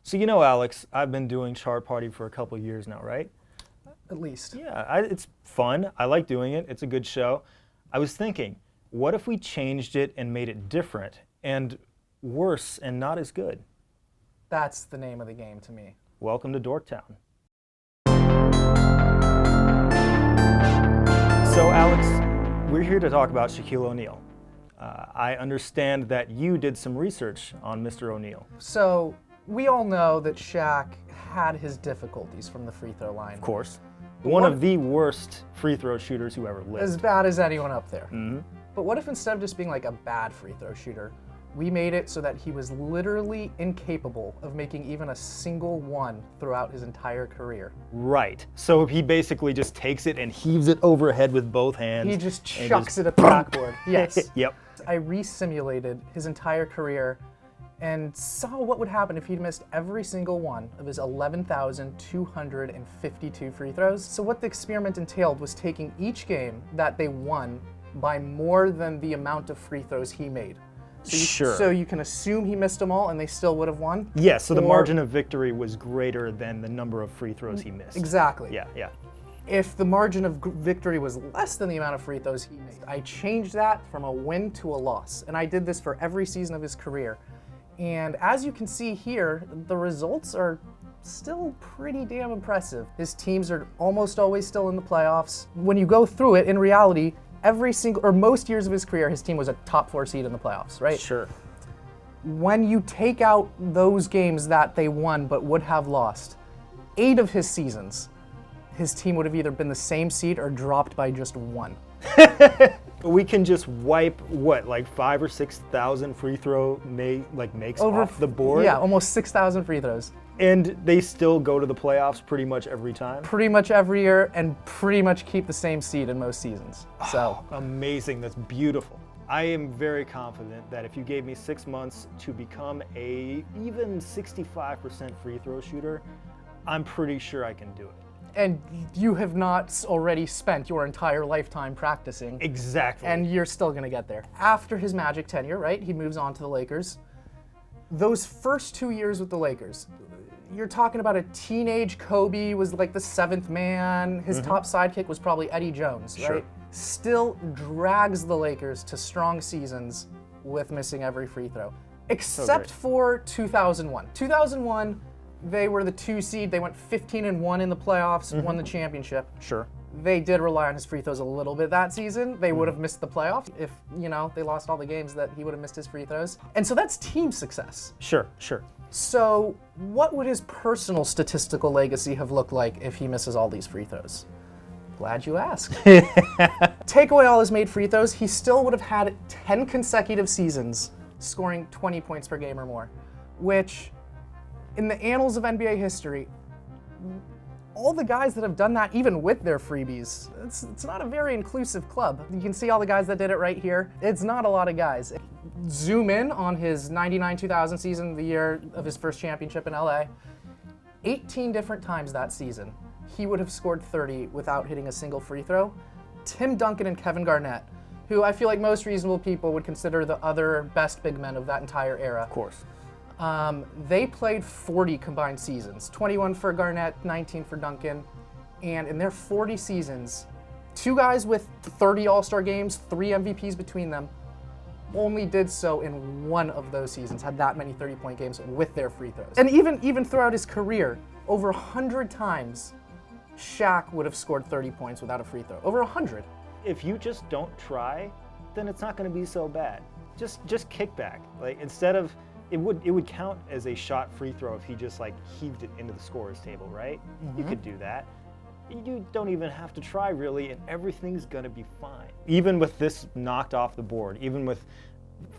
So you know, Alex, I've been doing Chart Party for a couple years now, right? At least. Yeah, it's fun. I like doing it. It's a good show. I was thinking, what if we changed it and made it different and worse and not as good? That's the name of the game to me. Welcome to Dorktown. So Alex, we're here to talk about Shaquille O'Neal. I understand that you did some research on Mr. O'Neal. So we all know that Shaq had his difficulties from the free throw line. Of course. One of the worst free throw shooters who ever lived. As bad as anyone up there. Mm-hmm. But what if instead of just being like a bad free throw shooter, we made it so that he was literally incapable of making even a single one throughout his entire career? Right. So he basically just takes it and heaves it overhead with both hands. He just chucks it at the backboard. Yes. Yep. I re-simulated his entire career and saw what would happen if he'd missed every single one of his 11,252 free throws. So what the experiment entailed was taking each game that they won by more than the amount of free throws he made. So you can assume he missed them all and they still would have won? Yes, so the margin of victory was greater than the number of free throws he missed. Exactly. Yeah. If the margin of victory was less than the amount of free throws he made, I changed that from a win to a loss. And I did this for every season of his career. And as you can see here, the results are still pretty damn impressive. His teams are almost always still in the playoffs. When you go through it, in reality, most years of his career, his team was a top 4 seed in the playoffs, right? Sure. When you take out those games that they won but would have lost, 8 of his seasons, his team would have either been the same seed or dropped by just 1. We can just wipe like 5,000 or 6,000 free throw makes off the board. Yeah, almost 6,000 free throws. And they still go to the playoffs pretty much every time. Pretty much every year, and pretty much keep the same seed in most seasons. So amazing! That's beautiful. I am very confident that if you gave me 6 months to become a even 65% free throw shooter, I'm pretty sure I can do it. And you have not already spent your entire lifetime practicing. Exactly. And you're still going to get there. After his Magic tenure, right, he moves on to the Lakers. Those first 2 years with the Lakers, you're talking about a teenage Kobe was like the 7th man. His top sidekick was probably Eddie Jones, right? Sure. Still drags the Lakers to strong seasons with missing every free throw. Except for 2001. 2001, they were the 2 seed. They went 15-1 in the playoffs, won the championship. Sure. They did rely on his free throws a little bit that season. They would have missed the playoffs if, they lost all the games that he would have missed his free throws. And so that's team success. Sure. So what would his personal statistical legacy have looked like if he misses all these free throws? Glad you asked. Take away all his made free throws, he still would have had 10 consecutive seasons scoring 20 points per game or more, which in the annals of NBA history, all the guys that have done that, even with their freebies, it's not a very inclusive club. You can see all the guys that did it right here. It's not a lot of guys. Zoom in on his 99-2000 season, the year of his first championship in LA. 18 different times that season, he would have scored 30 without hitting a single free throw. Tim Duncan and Kevin Garnett, who I feel like most reasonable people would consider the other best big men of that entire era. Of course. They played 40 combined seasons, 21 for Garnett, 19 for Duncan, and in their 40 seasons, 2 guys with 30 All-Star games, 3 MVPs between them, only did so in 1 of those seasons, had that many 30-point games with their free throws. And even throughout his career, over 100 times, Shaq would have scored 30 points without a free throw. Over 100. If you just don't try, then it's not going to be so bad. Just kick back. Like instead of it would count as a shot free throw if he just like heaved it into the scorer's table, right? You could do that. You don't even have to try really, and everything's gonna be fine. Even with this knocked off the board, even with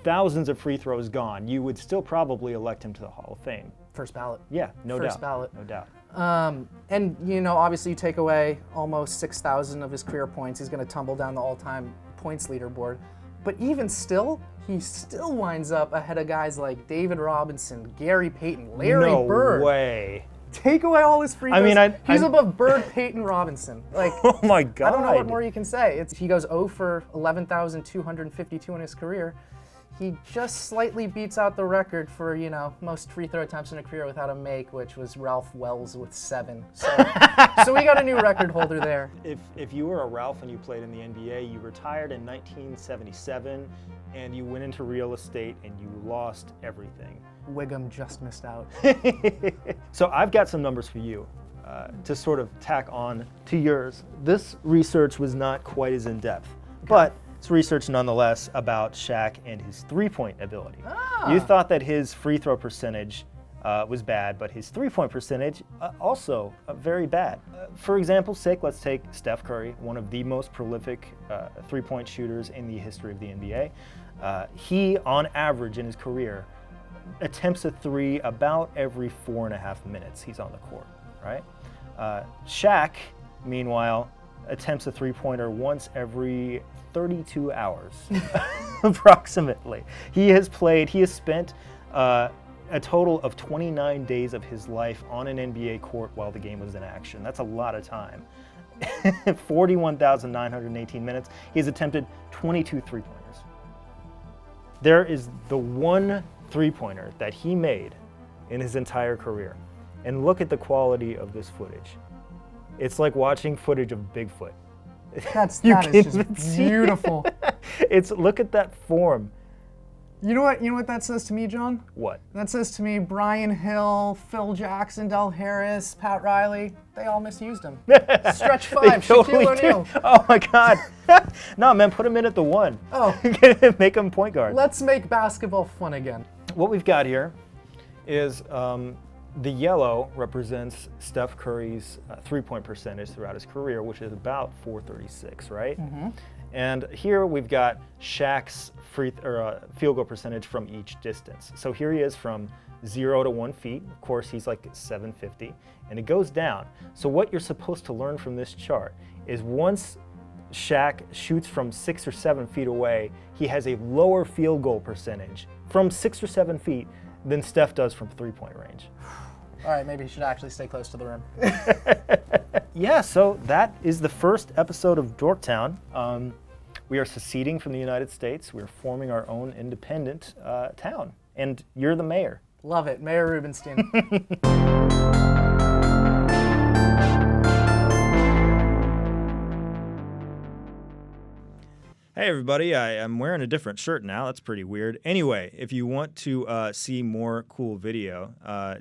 thousands of free throws gone, you would still probably elect him to the Hall of Fame. First ballot. Yeah, no doubt. First ballot. No doubt. And obviously you take away almost 6,000 of his career points, he's gonna tumble down the all-time points leaderboard. But even still, he still winds up ahead of guys like David Robinson, Gary Payton, Larry Bird. No way. Take away all his free throws. I mean, he's above Bird, Payton, Robinson. Like, oh my God. I don't know what more you can say. He goes 0 for 11,252 in his career. He just slightly beats out the record for, most free throw attempts in a career without a make, which was Ralph Wells with 7. So we got a new record holder there. If you were a Ralph and you played in the NBA, you retired in 1977, and you went into real estate and you lost everything. Wiggum just missed out. So I've got some numbers for you to sort of tack on to yours. This research was not quite as in-depth, but it's research nonetheless about Shaq and his three-point ability. You thought that his free throw percentage was bad, but his three-point percentage also very bad. For example's sake, let's take Steph Curry, one of the most prolific three-point shooters in the history of the NBA. He, on average in his career, attempts a three about every 4.5 minutes he's on the court, right? Shaq, meanwhile, attempts a three-pointer once every 32 hours, approximately. He has spent a total of 29 days of his life on an NBA court while the game was in action. That's a lot of time. 41,918 minutes. He has attempted 22 three-pointers. There is the one three-pointer that he made in his entire career. And look at the quality of this footage. It's like watching footage of Bigfoot. That is just beautiful. Look at that form. You know what that says to me, John? What? That says to me, Brian Hill, Phil Jackson, Del Harris, Pat Riley, they all misused him. Stretch 5, totally Shaquille O'Neal. Oh my God. No, man, put him in at the 1. Oh. Make him point guard. Let's make basketball fun again. What we've got here is the yellow represents Steph Curry's three-point percentage throughout his career, which is about 436, right? Mm-hmm. And here we've got Shaq's field goal percentage from each distance. So here he is from 0 to 1 feet. Of course, he's like 750, and it goes down. So what you're supposed to learn from this chart is once Shaq shoots from 6 or 7 feet away, he has a lower field goal percentage from 6 or 7 feet than Steph does from three-point range. All right, maybe he should actually stay close to the rim. Yeah, so that is the first episode of Dorktown. We are seceding from the United States. We're forming our own independent town, and you're the mayor. Love it, Mayor Rubenstein. Hey everybody, I'm wearing a different shirt now. That's pretty weird. Anyway, if you want to see more cool video,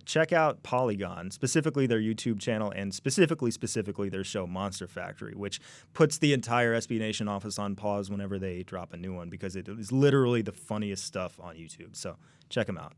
check out Polygon, specifically their YouTube channel, and specifically their show Monster Factory, which puts the entire SB Nation office on pause whenever they drop a new one because it is literally the funniest stuff on YouTube. So check them out.